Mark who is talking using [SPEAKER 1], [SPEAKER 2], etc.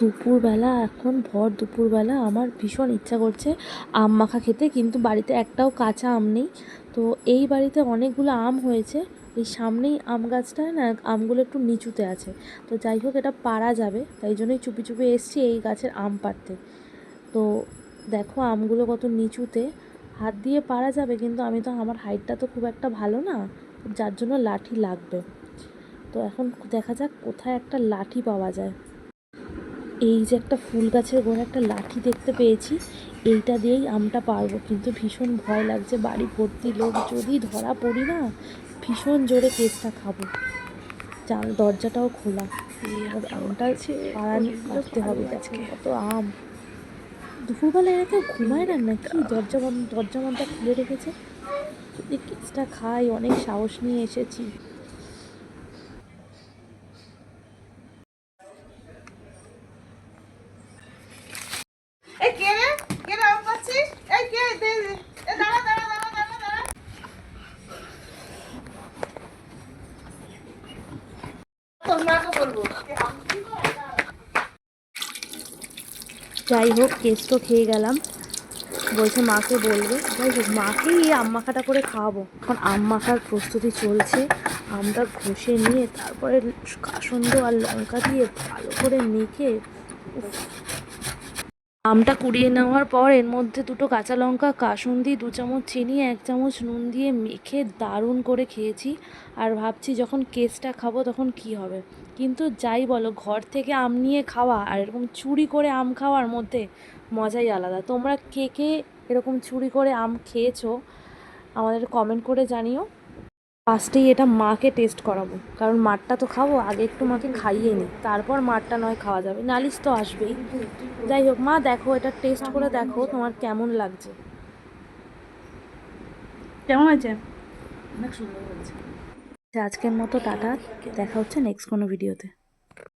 [SPEAKER 1] দুপুরবেলা, এখন ভর দুপুরবেলা আমার ভীষণ ইচ্ছা করছে আম মাখা খেতে, কিন্তু বাড়িতে একটাও কাঁচা আম নেই। তো এই বাড়িতে অনেকগুলো আম হয়েছে, এই সামনেই আম গাছটায় না আমগুলো একটু নিচুতে আছে। তো যাই হোক, এটা পাড়া যাবে, তাই জন্যই চুপি চুপি এসছি এই গাছের আম পাড়তে। তো দেখো আমগুলো কত নিচুতে, হাত দিয়ে পাড়া যাবে, কিন্তু আমি তো, আমার হাইটটা তো খুব একটা ভালো না, যার জন্য লাঠি লাগবে। তো এখন দেখা যাক কোথায় একটা লাঠি পাওয়া যায়। এই যে একটা ফুল গাছের গোড়ায় একটা লাঠি দেখতে পেয়েছি, এইটা দিয়েই আমটা পারবো, কিন্তু ভীষণ ভয় লাগছে, বাড়ি ভর্তি লোক, যদি ধরা পড়ি না ভীষণ জোরে কেসটা খাবো। দরজাটাও খোলা, এবার আমটা কাটতে হবে। দেখো কত আম, দুপুরবেলা এরা কেউ ঘুমায় না কি, দরজা মনটা খুলে রেখেছে। যদি কেসটা খাই, অনেক সাহস নিয়ে এসেছি।
[SPEAKER 2] এই কে রে, কে রে আম পাচ্ছিস? এই কে দে দে। এ দাঁড়া দাঁড়া দাঁড়া দাঁড়া দাঁড়া। তোর মাকে বলবো।
[SPEAKER 1] যাই হোক, কেস তো খেয়ে গেলাম, বলছে মাকে বলবে। যাই হোক, মাকেই এই আম মাখাটা করে খাওয়াবো। এখন আম মাখার প্রস্তুতি চলছে। আমটা ঘষে নিয়ে তারপরে কাসুন্দ আর লঙ্কা দিয়ে ভালো করে মেখে, আমটা কুড়িয়ে নেওয়ার পর এর মধ্যে দুটো কাঁচা লঙ্কা, কাসুন্দি, 2 চামচ চিনি, 1 চামচ নুন দিয়ে মেখে দারুণ করে খেয়েছি। আর ভাবছি যখন কেসটা খাবো তখন কি হবে। কিন্তু যাই বলো, ঘর থেকে আম নিয়ে খাওয়া আর এরকম চুরি করে আম খাওয়ার মধ্যে মজাই আলাদা। তোমরা কে কে এরকম চুরি করে আম খেয়েছো আমাদের কমেন্ট করে জানিও। ফার্স্টেই এটা মাকে টেস্ট করাবো, কারণ মারটা তো খাবো, আগে একটু মাকে খাইয়ে নিই, তারপর মারটা নয় খাওয়া যাবে, নালিশ তো আসবেই। যাই হোক, মা দেখো, এটা টেস্ট করে দেখো তোমার কেমন লাগছে।
[SPEAKER 2] কেমন আছে? অনেক সুন্দর হয়েছে।
[SPEAKER 1] আজকের মতো টাটা, দেখা হচ্ছে নেক্সট কোনো ভিডিওতে।